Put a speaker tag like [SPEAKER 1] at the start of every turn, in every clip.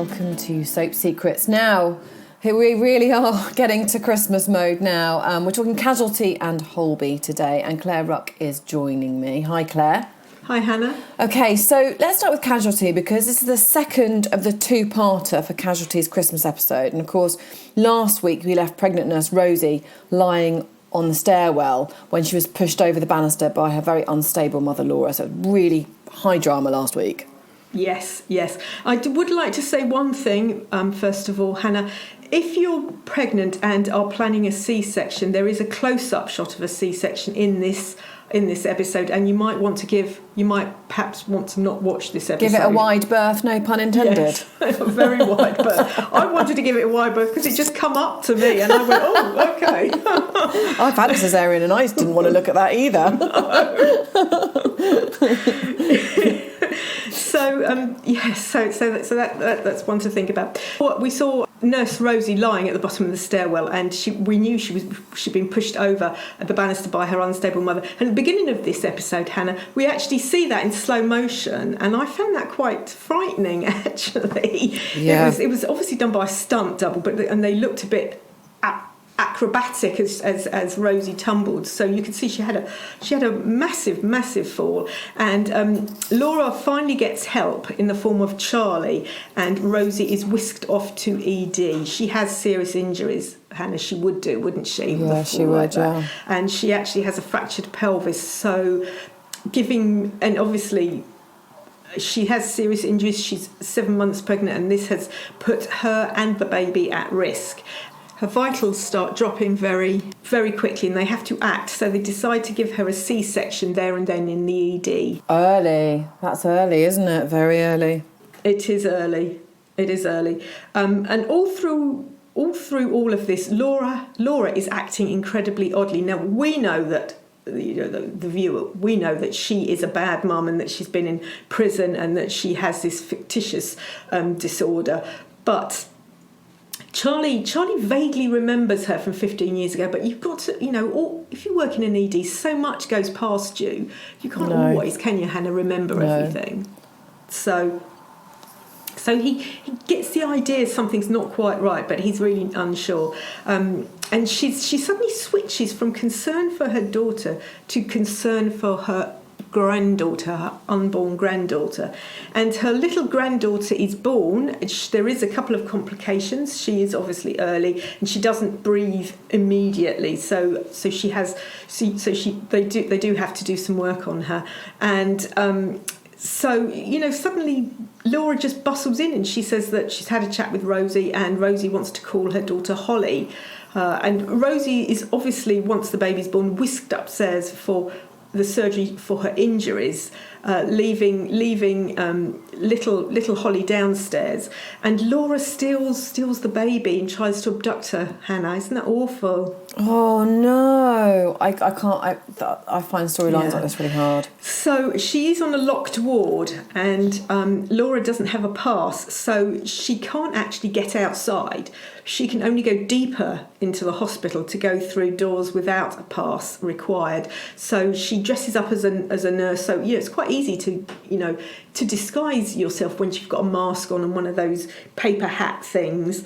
[SPEAKER 1] welcome to Soap Secrets. Now, here we really are getting to Christmas mode now. We're talking Casualty and Holby today, and Claire Ruck is joining me. Hi, Claire.
[SPEAKER 2] Hi, Hannah.
[SPEAKER 1] Okay, so let's start with Casualty, because this is the second of the two-parter for Casualty's Christmas episode. And of course, last week we left pregnant nurse Rosie lying on the stairwell when she was pushed over the banister by her very unstable mother Laura. So really high drama last week.
[SPEAKER 2] Yes. I would like to say one thing, first of all, Hannah. If you're pregnant and are planning a C-section, there is a close-up shot of a C-section in this episode, and you might perhaps want to not watch this episode.
[SPEAKER 1] Give it a wide berth, no pun intended.
[SPEAKER 2] Yes, a very wide berth. I wanted to give it a wide berth because it just come up to me, and I went, oh, okay.
[SPEAKER 1] I've had a cesarean and I didn't want to look at that either. So that's one to think about. We saw Nurse Rosie lying at the bottom of the stairwell, and we knew she'd been pushed over at the banister by her unstable mother. And at the beginning of this episode, Hannah, we actually see that in slow motion, and I found that quite frightening. Actually, yeah.
[SPEAKER 2] It was obviously done by a stunt double, and they looked a bit acrobatic as Rosie tumbled, so you could see she had a massive fall, and Laura finally gets help in the form of Charlie, and Rosie is whisked off to ED. She has serious injuries, Hannah. She would do, wouldn't she?
[SPEAKER 1] Yeah, she would. Yeah,
[SPEAKER 2] and she actually has a fractured pelvis, so and obviously she has serious injuries. She's 7 months pregnant, and this has put her and the baby at risk. Her vitals start dropping very, very quickly, and they have to act. So they decide to give her a C-section there and then in the ED.
[SPEAKER 1] Early. That's early, isn't it? Very early.
[SPEAKER 2] It is early. And all through all of this, Laura is acting incredibly oddly. Now we know that. The viewer, we know that she is a bad mum and that she's been in prison and that she has this fictitious disorder, but Charlie vaguely remembers her from 15 years ago, but you've got to, if you work in an ED, so much goes past you. You can't always, can you, Hannah, remember everything? So he gets the idea something's not quite right, but he's really unsure. And she suddenly switches from concern for her daughter to concern for her granddaughter, her unborn granddaughter, and her little granddaughter is born. There is a couple of complications. She is obviously early, and she doesn't breathe immediately. So they do have to do some work on her, and suddenly Laura just bustles in, and she says that she's had a chat with Rosie, and Rosie wants to call her daughter Holly, and Rosie is obviously, once the baby's born, whisked upstairs for the surgery for her injuries, leaving little Holly downstairs, and Laura steals the baby and tries to abduct her. Hannah, isn't that awful?
[SPEAKER 1] Oh no, I can't. I find storylines like this really hard.
[SPEAKER 2] So she is on a locked ward, and Laura doesn't have a pass, so she can't actually get outside. She can only go deeper into the hospital to go through doors without a pass required. So she dresses up as a nurse. So it's quite easy to disguise yourself when you've got a mask on and one of those paper hat things.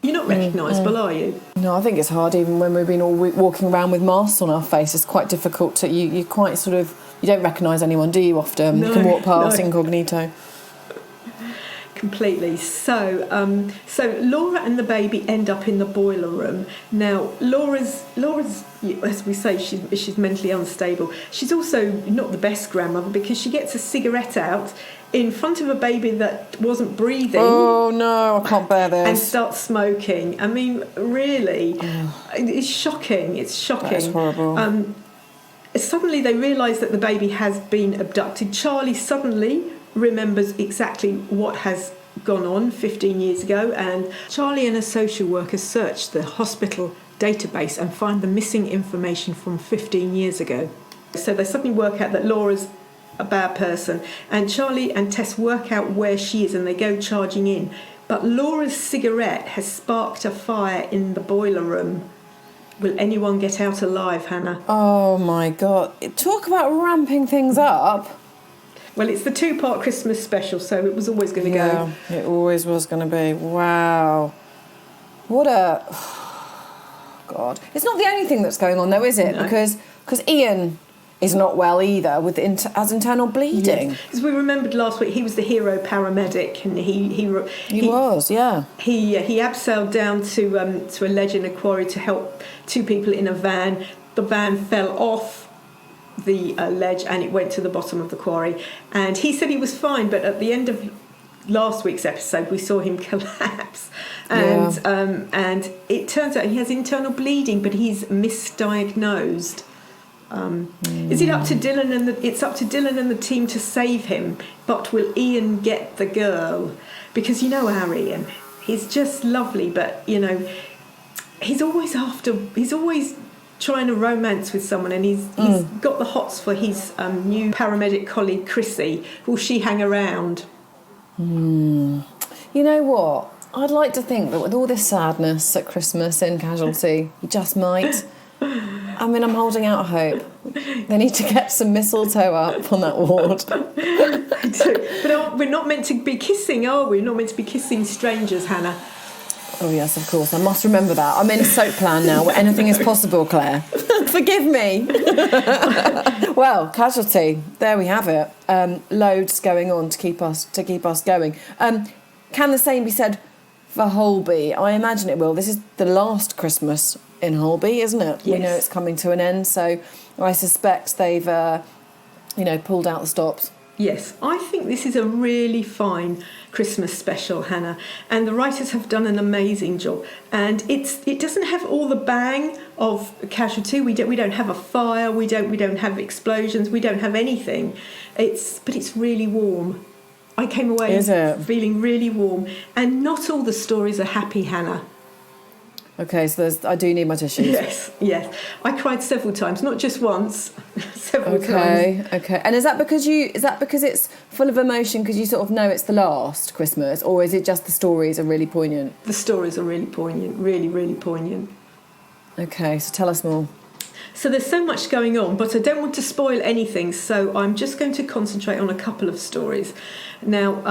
[SPEAKER 2] You're not recognisable, are you?
[SPEAKER 1] No, I think it's hard even when we've been all walking around with masks on our face. It's quite difficult to you quite sort of, you don't recognise anyone, do you? Often you can walk past incognito.
[SPEAKER 2] Completely. So Laura and the baby end up in the boiler room. Now, Laura's, as we say, she's mentally unstable. She's also not the best grandmother, because she gets a cigarette out in front of a baby that wasn't breathing.
[SPEAKER 1] Oh no, I can't bear this.
[SPEAKER 2] And starts smoking. I mean, really, it's shocking. It's shocking.
[SPEAKER 1] That's horrible.
[SPEAKER 2] Suddenly they realise that the baby has been abducted. Charlie suddenly remembers exactly what has gone on 15 years ago, and Charlie and a social worker search the hospital database and find the missing information from 15 years ago. So they suddenly work out that Laura's a bad person, and Charlie and Tess work out where she is, and they go charging in. But Laura's cigarette has sparked a fire in the boiler room. Will anyone get out alive, Hannah?
[SPEAKER 1] Oh my God. Talk about ramping things up. Well, it's the 2-part Christmas special, so it was always going to go.
[SPEAKER 3] Yeah, it always was going to be. Wow. What a... God. It's not the only thing that's going on, though, is it?
[SPEAKER 1] No.
[SPEAKER 3] Because Ian is not well either, has internal bleeding.
[SPEAKER 1] Yes. As we remembered last week, he was the hero paramedic, and he
[SPEAKER 3] was, yeah.
[SPEAKER 1] He abseiled down to a ledge in a quarry to help 2 people in a van. The van fell off the ledge and it went to the bottom of the quarry. And he said he was fine, but at the end of last week's episode, we saw him collapse. And it turns out he has internal bleeding, but he's misdiagnosed. Is it up to Dylan it's up to Dylan and the team to save him, but will Ian get the girl? Because you know our Ian, he's just lovely, but you know, he's always trying to romance with someone, and he's got the hots for his new paramedic colleague Chrissy. Will she hang around?
[SPEAKER 3] You know what? I'd like to think that with all this sadness at Christmas in Casualty, he just might. I mean, I'm holding out hope. They need to get some mistletoe up on that ward.
[SPEAKER 1] But we're not meant to be kissing, are we? We're not meant to be kissing strangers, Hannah.
[SPEAKER 3] Oh, yes, of course. I must remember that. I'm in a soap plan now where anything is possible, Claire. Forgive me. Well, Casualty, there we have it. Loads going on to keep us going. Can the same be said for Holby? I imagine it will. This is the last Christmas in Holby, isn't it?
[SPEAKER 1] Yes.
[SPEAKER 3] We know it's coming to an end, so I suspect they've, pulled out the stops.
[SPEAKER 1] Yes, I think this is a really fine Christmas special, Hannah, and the writers have done an amazing job. And it doesn't have all the bang of Casualty. We don't have a fire. We don't have explosions. We don't have anything. But it's really warm. I came away feeling really warm, and not all the stories are happy, Hannah.
[SPEAKER 3] Okay, so I do need my tissues.
[SPEAKER 1] Yes. I cried several times, not just once, several times.
[SPEAKER 3] Okay. And is that because it's full of emotion because you sort of know it's the last Christmas, or is it just the stories are really poignant?
[SPEAKER 1] The stories are really poignant, really, really poignant.
[SPEAKER 3] Okay, so tell us more.
[SPEAKER 1] So there's so much going on, but I don't want to spoil anything, so I'm just going to concentrate on a couple of stories. Now,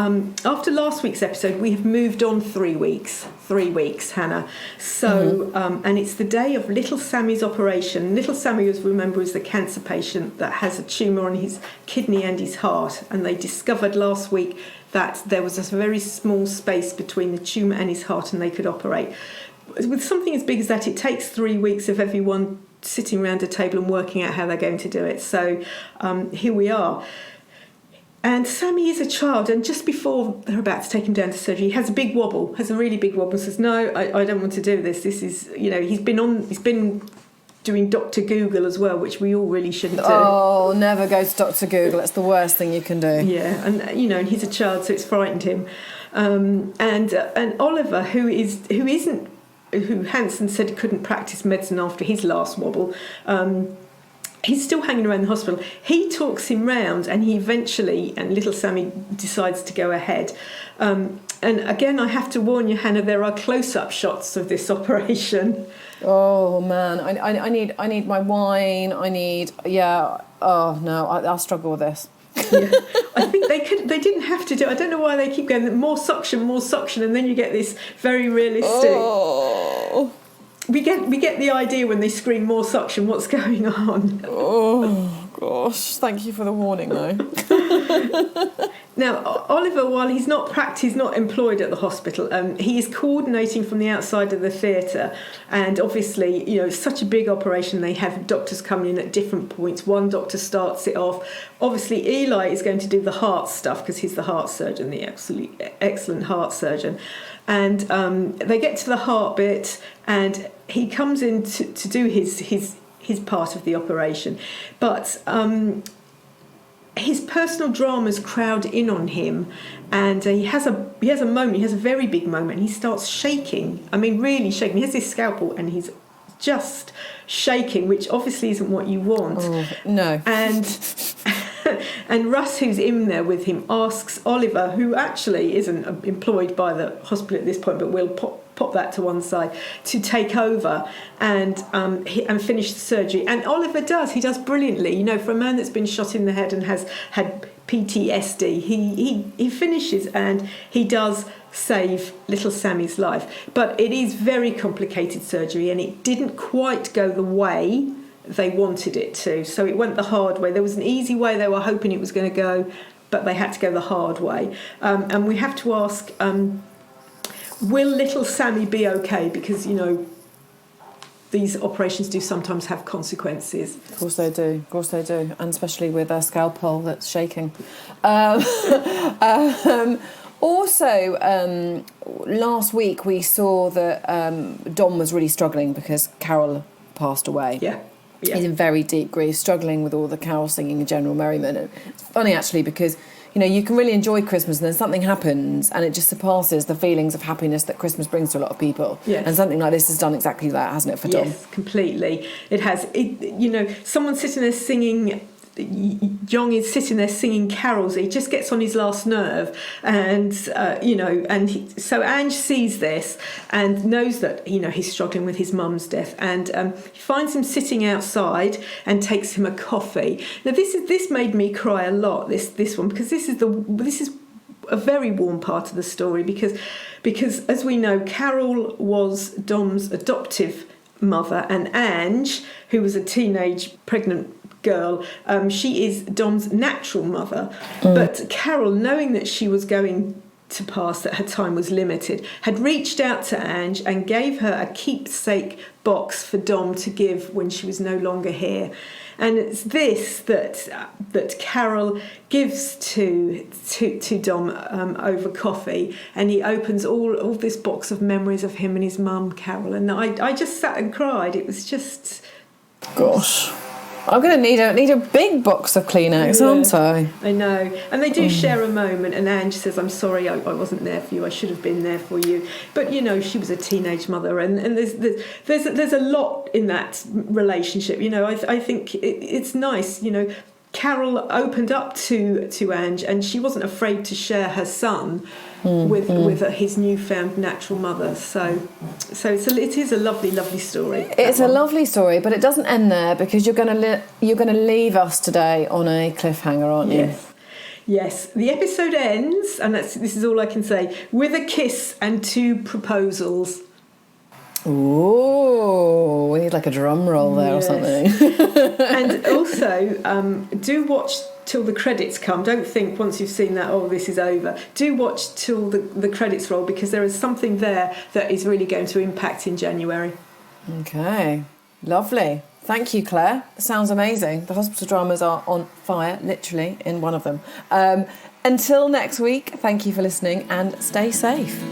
[SPEAKER 1] after last week's episode, we have moved on 3 weeks. 3 weeks, Hannah. So, and it's the day of little Sammy's operation. Little Sammy, as we remember, is the cancer patient that has a tumour on his kidney and his heart. And they discovered last week that there was a very small space between the tumour and his heart, and they could operate. With something as big as that, it takes 3 weeks of everyone sitting around a table and working out how they're going to do it. So here we are. And Sammy is a child, and just before they're about to take him down to surgery, he has a really big wobble, and says, no, I don't want to do this. This is, he's been doing Dr. Google as well, which we all really shouldn't do.
[SPEAKER 3] Oh, never go to Dr. Google. It's the worst thing you can do.
[SPEAKER 1] Yeah, and and he's a child, so it's frightened him. And Oliver, who Hanson said couldn't practice medicine after his last wobble, he's still hanging around the hospital. He talks him round, and he eventually, and little Sammy decides to go ahead. And again, I have to warn you, Hannah, there are close-up shots of this operation.
[SPEAKER 3] Oh man, I need my wine. Oh no, I'll struggle with this.
[SPEAKER 1] Yeah. I think they didn't have to do it. I don't know why they keep going more suction, and then you get this very realistic.
[SPEAKER 3] Oh.
[SPEAKER 1] We get the idea when they scream more suction what's going on.
[SPEAKER 3] Oh gosh, thank you for the warning though.
[SPEAKER 1] Now, Oliver, while he's not employed at the hospital, he is coordinating from the outside of the theatre, and obviously, it's such a big operation. They have doctors coming in at different points. One doctor starts it off. Obviously, Eli is going to do the heart stuff because he's the heart surgeon, the absolutely excellent heart surgeon. And they get to the heart bit, and he comes in to do his part of the operation, but his personal dramas crowd in on him, and he has a moment. He has a very big moment. And he starts shaking. I mean, really shaking. He has this scalpel, and he's just shaking, which obviously isn't what you want.
[SPEAKER 3] Oh, no.
[SPEAKER 1] And Russ, who's in there with him, asks Oliver, who actually isn't employed by the hospital at this point, but will
[SPEAKER 2] pop that to one side, to take over and finish the surgery. And Oliver does. He does brilliantly. You know, for a man that's been shot in the head and has had PTSD, he finishes and he does save little Sammy's life. But it is very complicated surgery, and it didn't quite go the way they wanted it to. So it went the hard way. There was an easy way they were hoping it was going to go, but they had to go the hard way. And we have to ask, will little Sammy be okay? Because, you know, these operations do sometimes have consequences.
[SPEAKER 3] Of course they do. And especially with a scalpel that's shaking. Also, last week we saw that Dom was really struggling because Carol passed away.
[SPEAKER 2] Yeah.
[SPEAKER 3] He's in very deep grief, struggling with all the carol singing and general merriment. And it's funny, actually, because, you know, you can really enjoy Christmas and then something happens and it just surpasses the feelings of happiness that Christmas brings to a lot of people.
[SPEAKER 2] Yes.
[SPEAKER 3] And something like this has done exactly that, hasn't it, for Dom?
[SPEAKER 2] Yes, completely. It has. You know, someone sitting there singing... Jong is sitting there singing carols. He just gets on his last nerve, and you know, so Ange sees this and knows that, you know, he's struggling with his mum's death, and he finds him sitting outside and takes him a coffee. Now this made me cry a lot. This one, because this is a very warm part of the story, because as we know, Carol was Dom's adoptive mother, and Ange, who was a teenage pregnant girl, she is Dom's natural mother. But Carol, knowing that she was going to pass, that her time was limited, had reached out to Ange and gave her a keepsake box for Dom to give when she was no longer here. And it's this that Carol gives to Dom over coffee, and he opens all this box of memories of him and his mum, Carol. And I just sat and cried. It was just...
[SPEAKER 3] Gosh. I'm going to need a big box of Kleenex, aren't I?
[SPEAKER 2] I know. And they do share a moment, and Ange says, I'm sorry I wasn't there for you, I should have been there for you. But, you know, she was a teenage mother, and there's a lot in that relationship. You know, I think it's nice, you know. Carol opened up to Ange, and she wasn't afraid to share her son with his newfound natural mother. So it is a lovely, lovely story.
[SPEAKER 3] It's a lovely story, but it doesn't end there, because you're going to leave us today on a cliffhanger, aren't you?
[SPEAKER 2] Yes. The episode ends, and this is all I can say, with a kiss and 2 proposals.
[SPEAKER 3] Ooh, we need like a drum roll there or something.
[SPEAKER 2] And also, do watch till the credits come. Don't think once you've seen that, oh, this is over. Do watch till the credits roll, because there is something there that is really going to impact in January.
[SPEAKER 3] Okay, lovely. Thank you, Claire. Sounds amazing. The hospital dramas are on fire, literally, in one of them. Until next week, thank you for listening and stay safe.